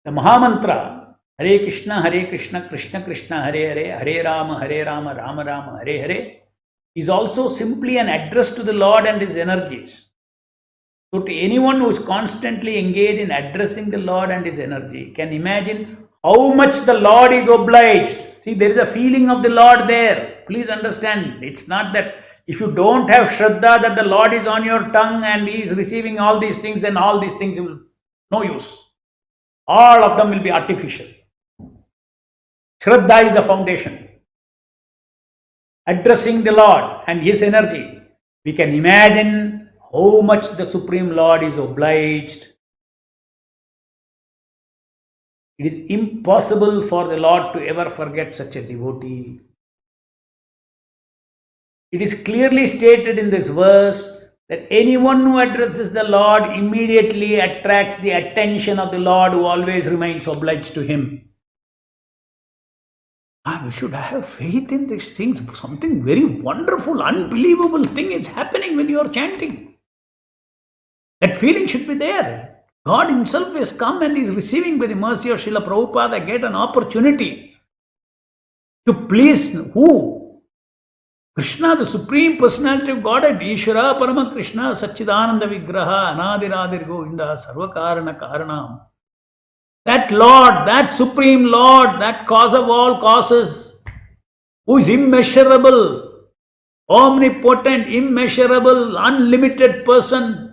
The Mahamantra, Hare Krishna, Krishna Krishna, Hare Hare, Hare Rama, Rama Rama, Hare Hare, is also simply an address to the Lord and His energies. So to anyone who is constantly engaged in addressing the Lord and His energy can imagine how much the Lord is obliged. See, there is a feeling of the Lord there. Please understand, it's not that if you don't have Shraddha that the Lord is on your tongue and He is receiving all these things, then all these things will no use. All of them will be artificial. Shraddha is the foundation. Addressing the Lord and His energy, we can imagine how much the Supreme Lord is obliged. It is impossible for the Lord to ever forget such a devotee. It is clearly stated in this verse that anyone who addresses the Lord immediately attracts the attention of the Lord, who always remains obliged to Him. We should have faith in these things. Something very wonderful, unbelievable thing is happening when you are chanting. That feeling should be there. God Himself has come and is receiving, by the mercy of Srila Prabhupada, get an opportunity to please who? Krishna, the Supreme Personality of Godhead, Ishvara Parama Krishna, Satchidananda Vigraha, Anadiradir Govinda, Sarvakarana Karanam. That Lord, that Supreme Lord, that cause of all causes, who is immeasurable, omnipotent, immeasurable, unlimited person,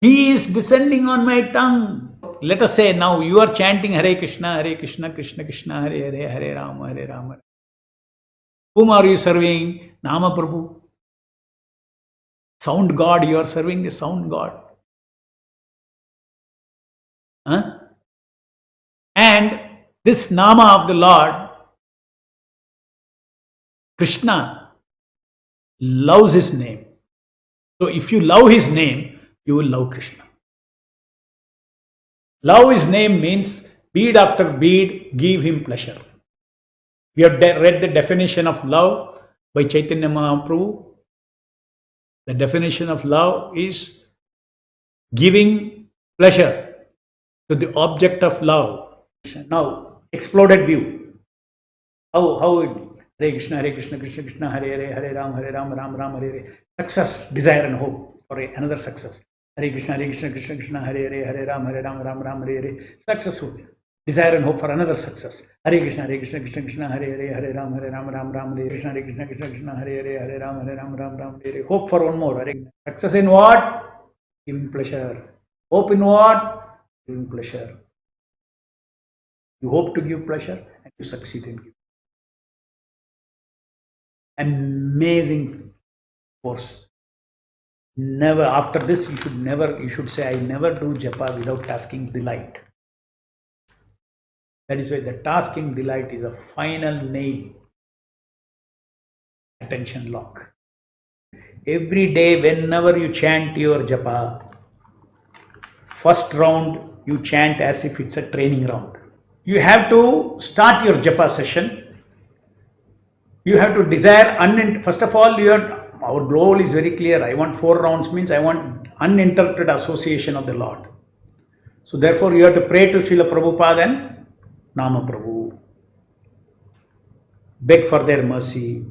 He is descending on my tongue. Let us say now you are chanting Hare Krishna, Krishna Krishna, Hare Hare, Hare Rama. Whom are you serving? Nama Prabhu. Sound God, you are serving the sound God. And this Nama of the Lord, Krishna, loves His name. So if you love His name, you will love Krishna. Love His name means bead after bead, give Him pleasure. We have read the definition of love by Chaitanya Mahaprabhu. The definition of love is giving pleasure to the object of love. Now, exploded view. How Hare Krishna, Krishna Krishna, Hare Hare, Hare Rama, Ram Ram, Hare Hare. Success, desire and hope for another success. Hare Krishna, Krishna Krishna, Hare Hare, Hare Rama, Ram Ram, Hare Hare. Successful. Desire and hope for another success. Hare Krishna, Krishna, Hare Hare, Hare Rama, Ram, Hare Krishna, Krishna, Hare Hare, Hare Rama, Ram, Hare Hare. Hope for one more. Success in what? Giving pleasure. Hope in what? Giving pleasure. You hope to give pleasure and you succeed in giving. Amazing force. Never, after this, you should say, I never do japa without tasking delight. That is why the tasking delight is a final nail. Attention lock. Every day, whenever you chant your japa, first round you chant as if it's a training round. You have to start your japa session. You have to desire, first of all, our goal is very clear. I want 4 rounds, means I want uninterrupted association of the Lord. So therefore you have to pray to Srila Prabhupada and Nama Prabhu. Beg for their mercy.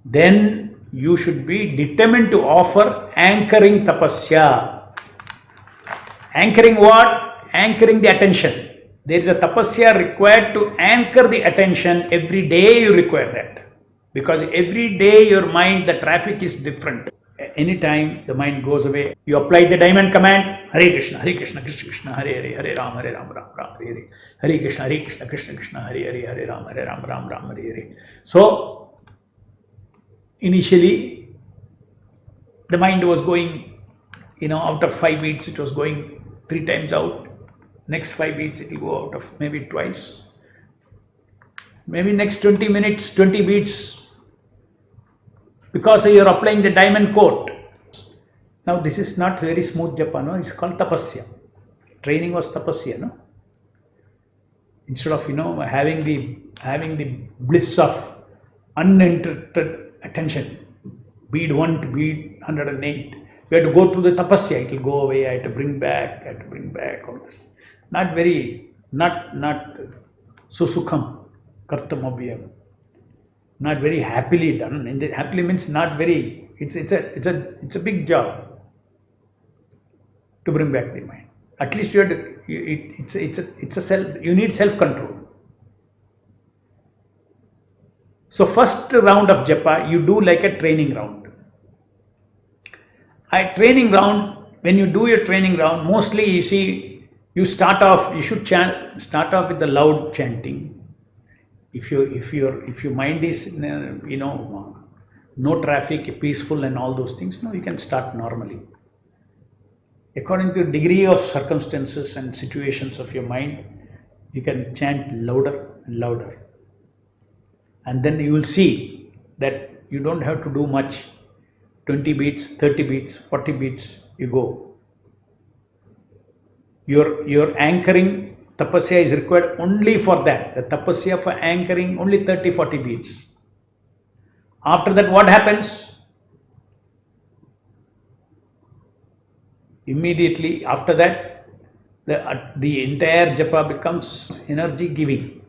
Then you should be determined to offer anchoring tapasya. Anchoring what? Anchoring the attention. There is a tapasya required to anchor the attention. Every day you require that. Because every day your mind, the traffic is different. Anytime the mind goes away, you apply the diamond command, Hare Krishna, Krishna Krishna, Hare Hare, Hare Rama, Ram Ram, Hare Hare. Hare Krishna, Krishna Krishna, Hare Hare, Hare Rama, Ram, Hare Hare. So, initially, the mind was going, after 5 beats, it was going 3 times out. Next 5 beats, it will go out of maybe twice. Maybe next 20 minutes, 20 beats, because you are applying the diamond coat. Now this is not very smooth japa, no? It's called tapasya. Training was tapasya, no? Instead of having the bliss of uninterrupted attention, bead 1 to bead 108, You have to go through the tapasya, it will go away, I have to bring back, all this. Not very, not susukham, kartamabhyam. Not very happily done. And happily means not very, it's a big job to bring back the mind. At least you have to, it's a self, you need self-control. So first round of japa, you do like a training round. Training round, when you do your training round, mostly you see, you start off, you should start off with the loud chanting. If your mind is, no traffic, peaceful and all those things, no, you can start normally. According to the degree of circumstances and situations of your mind, you can chant louder and louder. And then you will see that you don't have to do much. 20 beats, 30 beats, 40 beats, you go. Your anchoring tapasya is required only for that. The tapasya for anchoring only 30, 40 beats. After that, what happens? Immediately after that, the entire japa becomes energy giving.